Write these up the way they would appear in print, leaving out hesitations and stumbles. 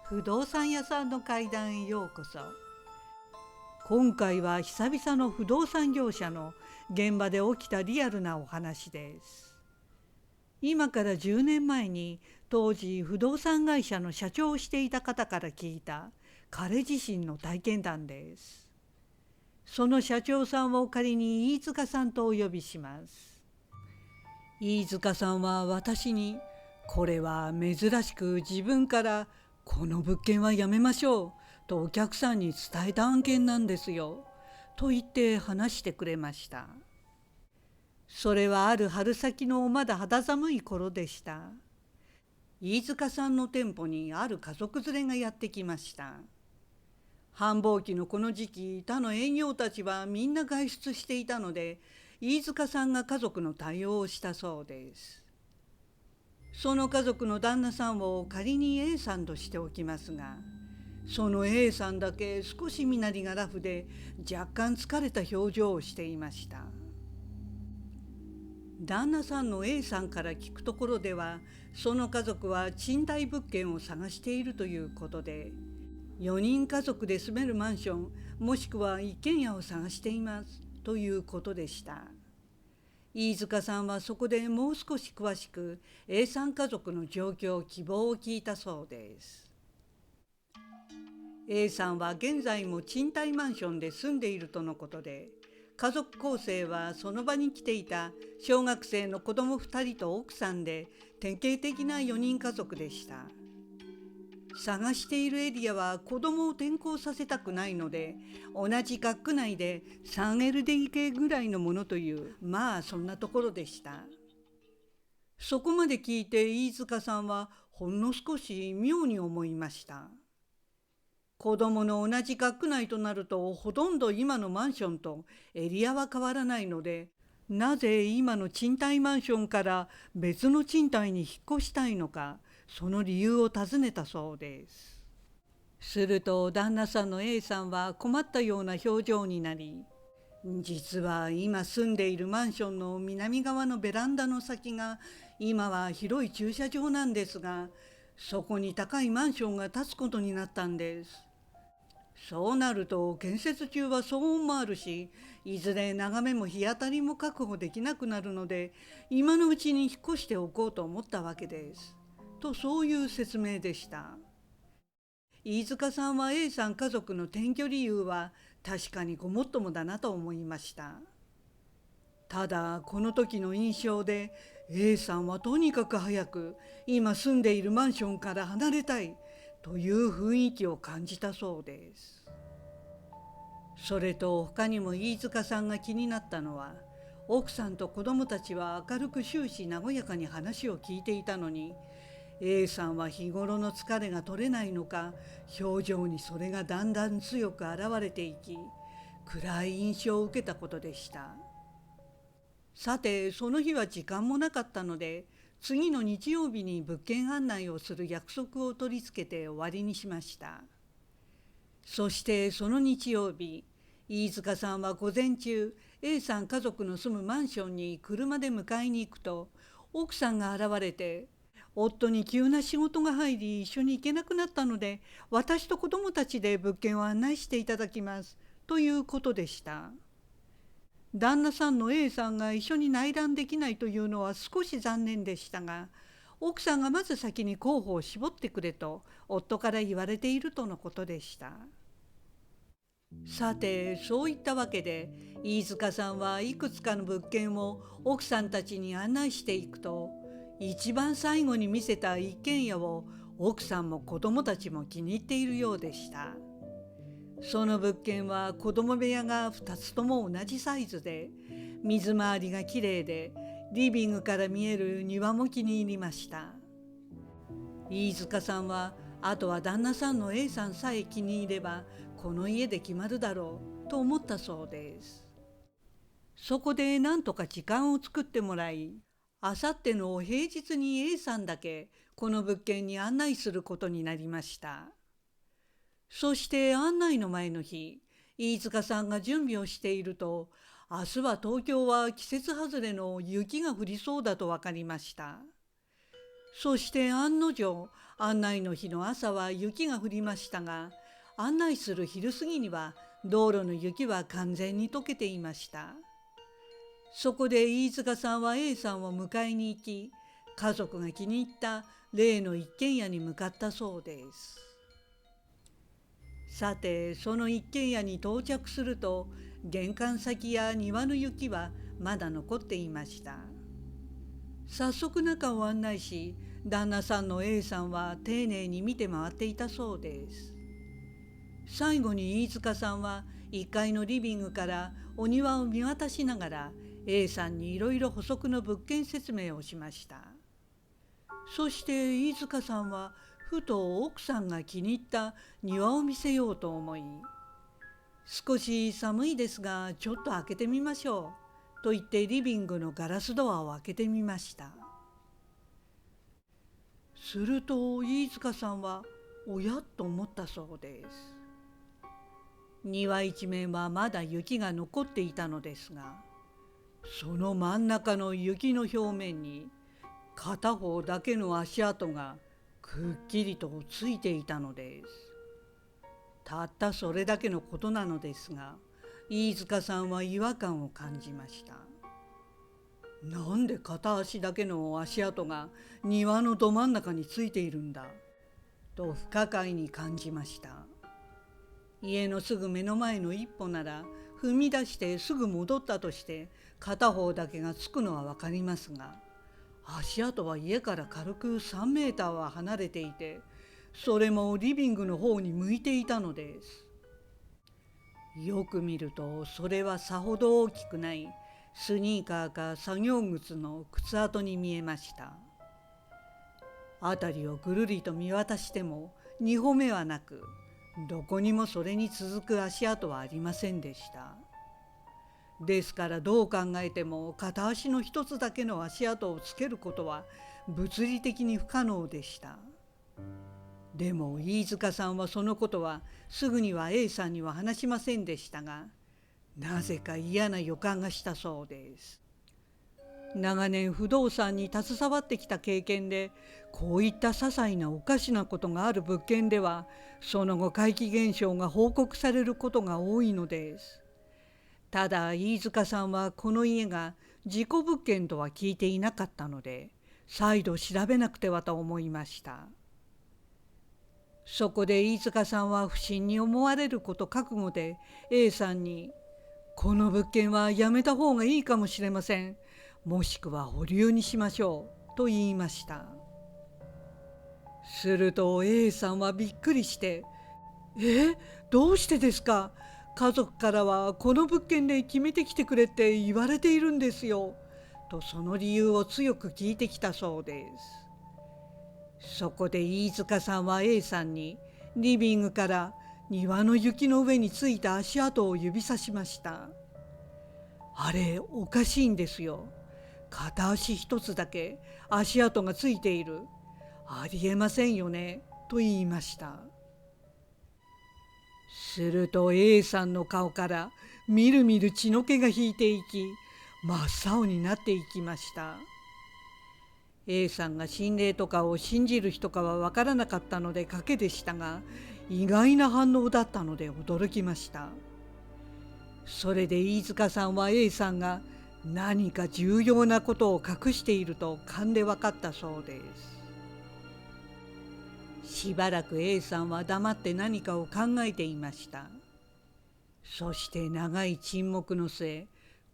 不動産屋さんの階段へようこそ。今回は久々の不動産業者の現場で起きたリアルなお話です。今から10年前に当時不動産会社の社長をしていた方から聞いた彼自身の体験談です。その社長さんを仮に飯塚さんとお呼びします。飯塚さんは私に、これは珍しく自分からこの物件はやめましょうとお客さんに伝えた案件なんですよと言って話してくれました。それはある春先のまだ肌寒い頃でした。飯塚さんの店舗にある家族連れがやってきました。繁忙期のこの時期、他の営業たちはみんな外出していたので、飯塚さんが家族の対応をしたそうです。その家族の旦那さんを仮に A さんとしておきますが、その A さんだけ少し身なりがラフで若干疲れた表情をしていました。旦那さんの A さんから聞くところでは、その家族は賃貸物件を探しているということで、4人家族で住めるマンションもしくは一軒家を探していますということでした。飯塚さんはそこでもう少し詳しく A さん家族の状況、希望を聞いたそうです。A さんは現在も賃貸マンションで住んでいるとのことで、家族構成はその場に来ていた小学生の子供2人と奥さんで典型的な4人家族でした。探しているエリアは子供を転校させたくないので、同じ学区内で 3LDK ぐらいのものという、まあそんなところでした。そこまで聞いて飯塚さんはほんの少し妙に思いました。子供の同じ学区内となるとほとんど今のマンションとエリアは変わらないので、なぜ今の賃貸マンションから別の賃貸に引っ越したいのか、その理由を尋ねたそうです。すると旦那さんの A さんは困ったような表情になり、実は今住んでいるマンションの南側のベランダの先が今は広い駐車場なんですが、そこに高いマンションが建つことになったんです。そうなると建設中は騒音もあるし、いずれ眺めも日当たりも確保できなくなるので、今のうちに引っ越しておこうと思ったわけです。とそういう説明でした。飯塚さんは A さん家族の転居理由は確かにごもっともだなと思いました。ただこの時の印象で A さんはとにかく早く今住んでいるマンションから離れたいという雰囲気を感じたそうです。それと他にも飯塚さんが気になったのは、奥さんと子供たちは明るく終始和やかに話を聞いていたのに、A さんは日頃の疲れが取れないのか、表情にそれがだんだん強く現れていき、暗い印象を受けたことでした。さて、その日は時間もなかったので、次の日曜日に物件案内をする約束を取り付けて終わりにしました。そしてその日曜日、飯塚さんは午前中、A さん家族の住むマンションに車で迎えに行くと、奥さんが現れて、夫に急な仕事が入り一緒に行けなくなったので、私と子供たちで物件を案内していただきますということでした。旦那さんの A さんが一緒に内覧できないというのは少し残念でしたが、奥さんがまず先に候補を絞ってくれと夫から言われているとのことでした。さて、そういったわけで飯塚さんはいくつかの物件を奥さんたちに案内していくと、一番最後に見せた一軒家を奥さんも子供たちも気に入っているようでした。その物件は子供部屋が2つとも同じサイズで、水回りがきれいで、リビングから見える庭も気に入りました。飯塚さんはあとは旦那さんの A さんさえ気に入ればこの家で決まるだろうと思ったそうです。そこで何とか時間を作ってもらい、あさっての平日に A さんだけこの物件に案内することになりました。そして案内の前の日、飯塚さんが準備をしていると、明日は東京は季節外れの雪が降りそうだと分かりました。そして案の定、案内の日の朝は雪が降りましたが、案内する昼過ぎには道路の雪は完全に溶けていました。そこで飯塚さんは A さんを迎えに行き、家族が気に入った例の一軒家に向かったそうです。さて、その一軒家に到着すると、玄関先や庭の雪はまだ残っていました。早速中を案内し、旦那さんの A さんは丁寧に見て回っていたそうです。最後に飯塚さんは1階のリビングからお庭を見渡しながら A さんにいろいろ補足の物件説明をしました。そして飯塚さんはふと奥さんが気に入った庭を見せようと思い、少し寒いですがちょっと開けてみましょうと言ってリビングのガラスドアを開けてみました。すると飯塚さんはおやと思ったそうです。庭一面はまだ雪が残っていたのですが、その真ん中の雪の表面に片方だけの足跡がくっきりとついていたのです。たったそれだけのことなのですが、飯塚さんは違和感を感じました。なんで片足だけの足跡が庭のど真ん中についているんだと不可解に感じました。家のすぐ目の前の一歩なら踏み出してすぐ戻ったとして片方だけがつくのは分かりますが、足跡は家から軽く3メーターは離れていて、それもリビングの方に向いていたのです。よく見るとそれはさほど大きくないスニーカーか作業靴の靴跡に見えました。辺りをぐるりと見渡しても2歩目はなく、どこにもそれに続く足跡はありませんでした。ですからどう考えても片足の一つだけの足跡をつけることは物理的に不可能でした。でも飯塚さんはそのことはすぐには A さんには話しませんでしたが、なぜか嫌な予感がしたそうです。長年不動産に携わってきた経験で、こういった些細なおかしなことがある物件ではその後怪奇現象が報告されることが多いのです。ただ飯塚さんはこの家が事故物件とは聞いていなかったので、再度調べなくてはと思いました。そこで飯塚さんは不審に思われること覚悟で A さんに「この物件はやめた方がいいかもしれません。もしくは保留にしましょう」と言いました。すると A さんはびっくりして「どうしてですか？家族からはこの物件で決めてきてくれって言われているんですよ」とその理由を強く聞いてきたそうです。そこで飯塚さんは A さんにリビングから庭の雪の上についた足跡を指さしました。あれおかしいんですよ。片足一つだけ足跡がついている。ありえませんよねと言いました。すると A さんの顔からみるみる血の気が引いていき、真っ青になっていきました。A さんが心霊とかを信じる人かは分からなかったので賭けでしたが、意外な反応だったので驚きました。それで飯塚さんは A さんが何か重要なことを隠していると勘で分かったそうです。しばらく A さんは黙って何かを考えていました。そして長い沈黙の末、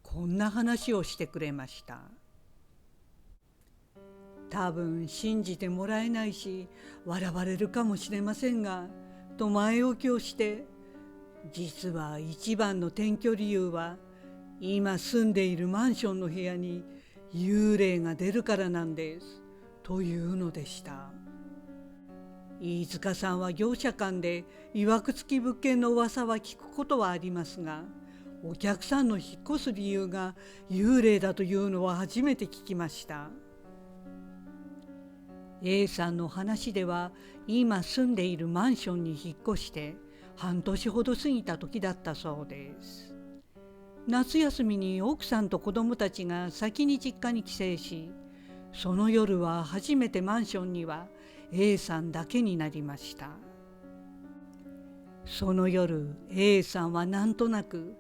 こんな話をしてくれました。多分信じてもらえないし笑われるかもしれませんが、と前置きをして、実は一番の転居理由は今住んでいるマンションの部屋に幽霊が出るからなんですというのでした。飯塚さんは業者間でいわくつき物件の噂は聞くことはありますが、お客さんの引っ越す理由が幽霊だというのは初めて聞きました。A さんの話では今住んでいるマンションに引っ越して半年ほど過ぎた時だったそうです。夏休みに奥さんと子供たちが先に実家に帰省し、その夜は初めてマンションには A さんだけになりました。その夜 A さんはなんとなく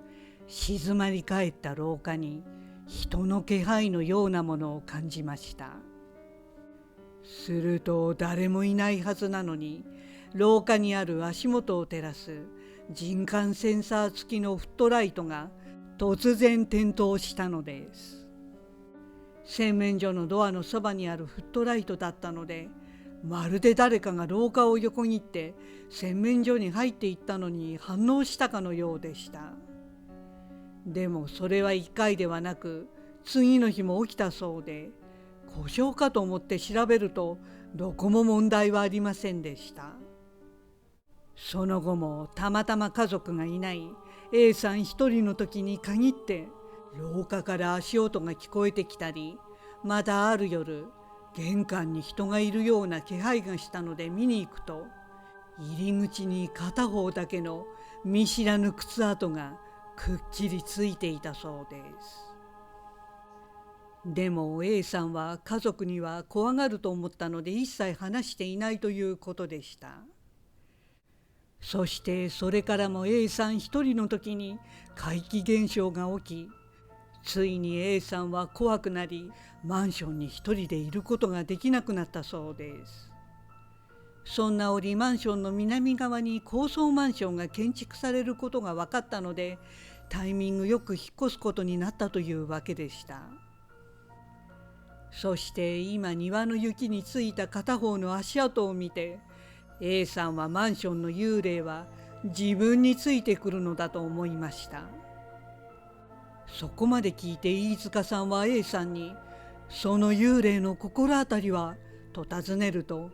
静まり返った廊下に人の気配のようなものを感じました。すると誰もいないはずなのに、廊下にある足元を照らす人感センサー付きのフットライトが突然点灯したのです。洗面所のドアのそばにあるフットライトだったので、まるで誰かが廊下を横切って洗面所に入っていったのに反応したかのようでした。でもそれは1回ではなく、次の日も起きたそうで、故障かと思って調べるとどこも問題はありませんでした。その後もたまたま家族がいない A さん一人の時に限って廊下から足音が聞こえてきたり、またある夜玄関に人がいるような気配がしたので見に行くと、入り口に片方だけの見知らぬ靴跡がくっきりついていたそうです。でも A さんは家族には怖がると思ったので一切話していないということでした。そしてそれからも A さん一人の時に怪奇現象が起き、ついに A さんは怖くなり、マンションに一人でいることができなくなったそうです。そんな折、マンションの南側に高層マンションが建築されることが分かったので、タイミングよく引っ越すことになったというわけでした。そして今庭の雪についた片方の足跡を見て、 A さんはマンションの幽霊は自分についてくるのだと思いました。そこまで聞いて飯塚さんは A さんに「その幽霊の心当たりは?」と尋ねると、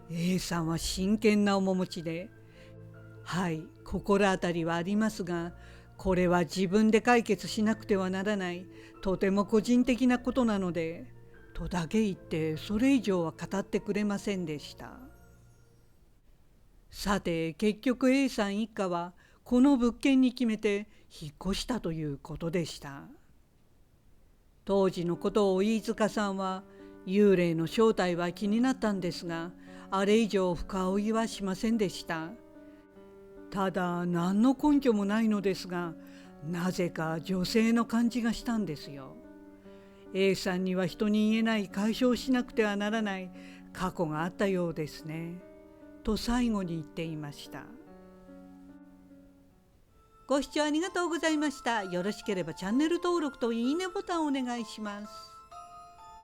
A さんは真剣な面持ちで「はい、心当たりはありますが、これは自分で解決しなくてはならないとても個人的なことなので」とだけ言って、それ以上は語ってくれませんでした。さて結局 A さん一家はこの物件に決めて引っ越したということでした。当時のことを飯塚さんは、幽霊の正体は気になったんですが、あれ以上深追いはしませんでした。ただ何の根拠もないのですが、なぜか女性の感じがしたんですよ。A さんには人に言えない解消しなくてはならない過去があったようですね、と最後に言っていました。ご視聴ありがとうございました。よろしければチャンネル登録といいねボタンをお願いします。